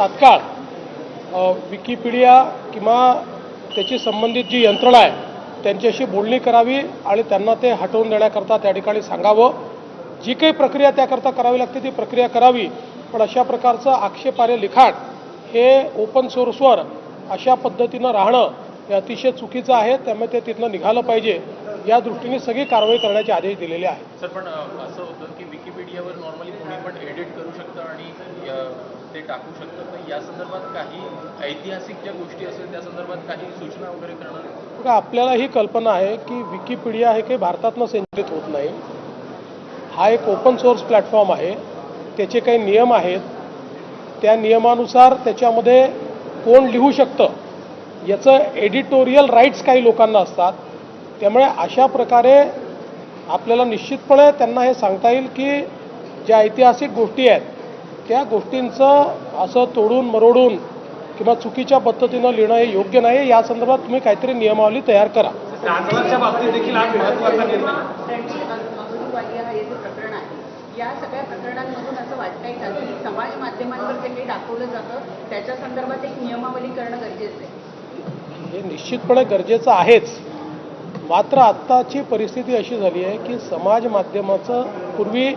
तात्काळ विकिपीडिया किंवा त्याची संबंधित जी यंत्रणा आहे त्यांच्याशी बोलणी करावी आणि त्यांना ते हटवून देण्याकरता त्या ठिकाणी सांगावं. जी काही प्रक्रिया त्याकरता करावी लागते ती प्रक्रिया करावी. पण अशा प्रकारचं आक्षेपार्ह लिखाण हे ओपन सोर्सवर अशा पद्धतीनं राहणं हे अतिशय चुकीचं आहे. त्यामुळे ते तिथनं निघालं पाहिजे. या दृष्टीने सगळी कारवाई करण्याचे आदेश दिलेले आहेत. सर, पण असं होतं की विकिपीडियावर नॉर्मली कोणी पण एडिट करू शकतं आणि ते टाकू शकतं. पण या संदर्भात काही ऐतिहासिक ज्या गोष्टी असेल त्या संदर्भात काही सूचना वगैरे करणार? बघा, आपल्याला ही कल्पना आहे की विकिपीडिया हे काही भारतातनं संचलित होत नाही. हा एक ओपन सोर्स प्लॅटफॉर्म आहे. त्याचे काही नियम आहेत. त्या नियमानुसार त्याच्यामध्ये कोण लिहू शकतं याचं एडिटोरियल राईट्स काही लोकांना असतात. त्यामुळे अशा प्रकारे आपल्याला निश्चितपणे त्यांना हे सांगता येईल की ज्या ऐतिहासिक गोष्टी आहेत त्या गोष्टींचं असं तोडून मरोडून किंवा चुकीच्या पद्धतीनं लिहिणं हे योग्य नाही. या संदर्भात तुम्ही काहीतरी नियमावली तयार करा. राजवाच्या बाबतीत देखील आज महत्त्वाचा निर्णय. प्रकरण आहे. या सगळ्या प्रकरणांमधून असं वाटतंय का की समाज माध्यमांवर जे काही दाखवलं जातं त्याच्या संदर्भात एक नियमावली करणं गरजेचं आहे? हे निश्चितपणे गरजेचं आहेच. मात्र आत्ताची परिस्थिती अशी झाली आहे की समाज माध्यमाचं पूर्वी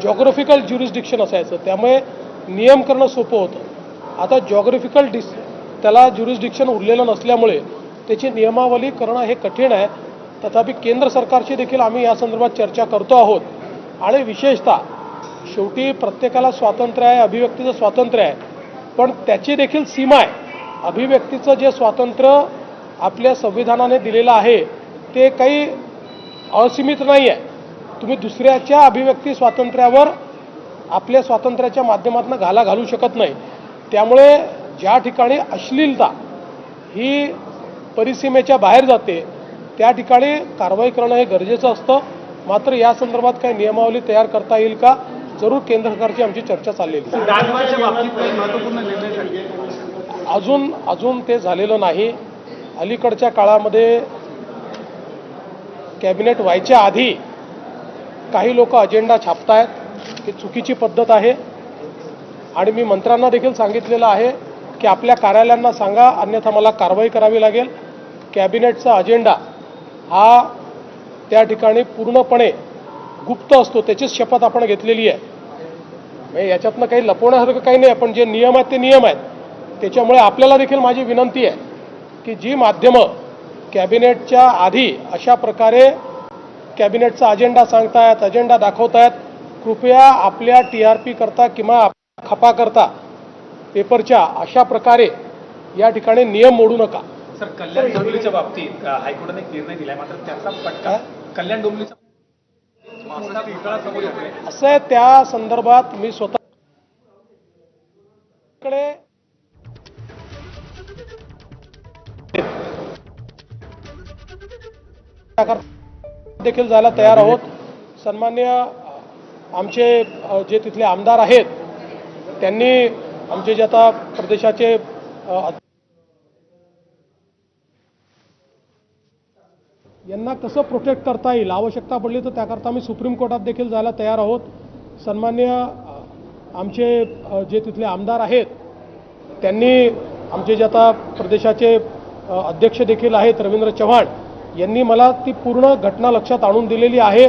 जॉग्राफिकल ज्युरिस्डिक्शन असायचं. त्यामुळे नियम करणं सोपं होतं. आता जॉग्राफिकल त्याला ज्युरिस्डिक्शन उरलेलं नसल्यामुळे त्याची नियमावली करणं हे कठीण आहे. तथापि केंद्र सरकारशी देखील आम्ही या संदर्भात चर्चा करतो आहोत. आणि विशेषतः शेवटी प्रत्येकाला स्वातंत्र्य आहे, अभिव्यक्तीचं स्वातंत्र्य आहे. पण त्याची देखील सीमा आहे. अभिव्यक्तीचं जे स्वातंत्र्य आपल्या संविधानाने दिलेलं आहे ते काही असीमित नाही आहे. तुम्ही दुसऱ्याच्या अभिव्यक्ती स्वातंत्र्यावर आपल्या स्वातंत्र्याच्या माध्यमातून घाला घालू शकत नाही. त्यामुळे ज्या ठिकाणी अश्लीलता ही परिसीमेच्या बाहेर जाते त्या ठिकाणी कारवाई करणं हे गरजेचं असतं. मात्र या संदर्भात काही नियमावली तयार करता येईल का, जरूर केंद्र सरकारची आमची चर्चा चाललेली आहे. राजवाच्या बाबतीत काही महत्त्वपूर्ण निर्णय झाले? अजून ते झालेलं नाही. अलीकडच्या काळामध्ये कॅबिनेट व्हायच्या आधी काही लोक अजेंडा छापतायत. ही चुकीची पद्धत आहे. आणि मी मंत्र्यांना देखील सांगितलेलं आहे की आपल्या कार्यालयांना सांगा, अन्यथा मला कारवाई करावी लागेल. कॅबिनेटचा अजेंडा हा त्या ठिकाणी पूर्णपणे गुप्त असतो. त्याचीच शपथ आपण घेतलेली आहे. म्हणजे याच्यातनं काही लपवण्यासारखं काही नाही. पण जे नियम आहेत ते नियम आहेत. त्याच्यामुळे आपल्याला देखील माझी विनंती आहे की जी माध्यमं कॅबिनेटच्या आधी अशा प्रकारे कॅबिनेटचा अजेंडा सांगतायत, अजेंडा दाखवतायत, कृपया आपल्या TRP करता किंवा खपा करता पेपरच्या अशा प्रकारे या ठिकाणी नियम मोडू नका. सर, कल्याण डोंबिवलीच्या बाबतीत हायकोर्टाने एक निर्णय दिलाय, मात्र त्याचा फटका कल्याण डोंबिवलीचा समोर येतोय. असं आहे. त्या संदर्भात मी स्वतःकडे देखील जायला तयार आहोत. सन्मान्य आमचे जे तिथले आमदार आहेत त्यांनी आमचे जे आता प्रदेशाचे यांना कसं प्रोटेक्ट करता येईल, आवश्यकता पडली तर त्याकरता आम्ही सुप्रीम कोर्टात देखील जायला तयार आहोत. सन्मान्य आमचे जे तिथले आमदार आहेत त्यांनी आमचे जे आता प्रदेशाचे अध्यक्ष देखील आहेत रवींद्र चव्हाण यांनी मला ती पूर्ण घटना लक्षात आणून दिलेली आहे.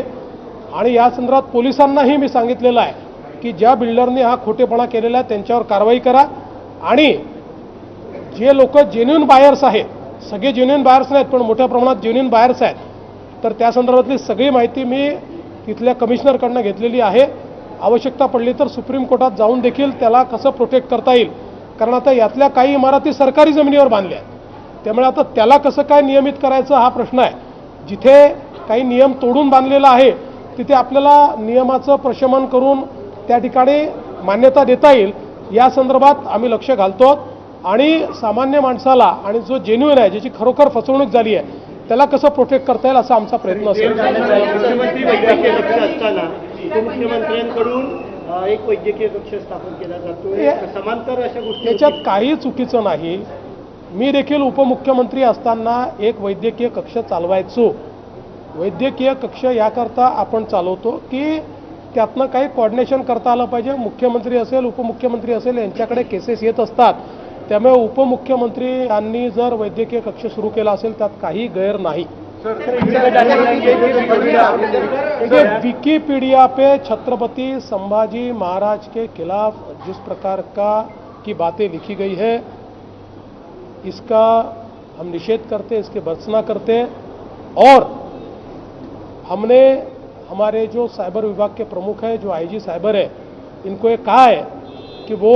आणि या संदर्भात पोलिसांनाही मी सांगितलेलं आहे की ज्या बिल्डरने हा खोटेपणा केलेला आहे त्यांच्यावर कारवाई करा. आणि जे लोक जेन्युइन बायर्स आहेत, सगळे जेन्युइन बायर्स नाहीत पण मोठ्या प्रमाणात जेन्युइन बायर्स आहेत, तर त्या संदर्भातली सगळी माहिती मी तिथल्या कमिशनरकडनं घेतलेली आहे. आवश्यकता पडली तर सुप्रीम कोर्टात जाऊन देखील त्याला कसं प्रोटेक्ट करता येईल. कारण आता यातल्या काही इमारती सरकारी जमिनीवर बांधल्या आहेत. त्यामुळे आता त्याला कसं काय नियमित करायचं हा प्रश्न आहे. जिथे काही नियम तोडून बांधलेला आहे तिथे आपल्याला नियमाचं प्रशमन करून त्या ठिकाणी मान्यता देता येईल या संदर्भात आम्ही लक्ष घालतो. आणि सामान्य माणसाला आणि जो जेन्युइन आहे, ज्याची खरोखर फसवणूक झाली आहे, त्याला कसं प्रोटेक्ट करता येईल असा आमचा प्रयत्न असेल. मुख्यमंत्री वैद्यकीय कक्ष असताना उपमुख्यमंत्र्यांकडून एक वैद्यकीय कक्ष स्थापन केला जातो. समांतर अशा गोष्टी त्याच्यात काही चुकीचं नाही. मी देखील उपमुख्यमंत्री असताना एक वैद्यकीय कक्ष चालवायचो. वैद्यकीय कक्ष याकरता आपण चालवतो की त्यातनं काही कोऑर्डिनेशन करता आलं पाहिजे. मुख्यमंत्री असेल, उपमुख्यमंत्री असेल, यांच्याकडे केसेस येत असतात. त्यामुळे उपमुख्यमंत्री यांनी जर वैद्यकीय कक्ष सुरू केला असेल त्यात काही गैर नाही. देखिए, विकिपीडिया पे छत्रपति संभाजी महाराज के खिलाफ जिस प्रकार की बातें लिखी गई है, इसका हम निषेध करते हैं, इसके भर्त्सना करते हैं. और हमने हमारे जो साइबर विभाग के प्रमुख हैं, जो आईजी साइबर है, इनको ये कहा है कि वो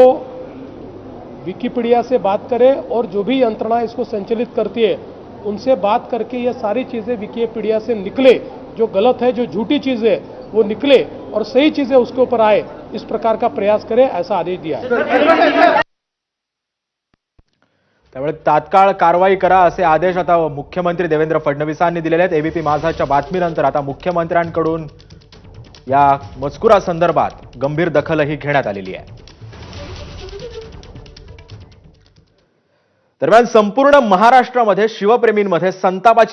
विकिपीडिया से बात करें और जो भी यंत्रणा इसको संचालित करती है उनसे बात करके ये सारी चीज़ें विकिपीडिया से निकले, जो गलत है, जो झूठी चीज़ है वो निकले और सही चीज़ें उसके ऊपर आए, इस प्रकार का प्रयास करें, ऐसा आदेश दिया है. त्यामुळे तात्काळ कारवाई करा असे आदेश आता मुख्यमंत्री देवेंद्र फडणवीसांनी दिलेले आहेत. एबीपी माझाच्या बातमीनंतर आता मुख्यमंत्र्यांकडून या मजकुरासंदर्भात गंभीर दखलही घेण्यात आलेली आहे. दरम्यान संपूर्ण महाराष्ट्रामध्ये शिवप्रेमींमध्ये संतापाची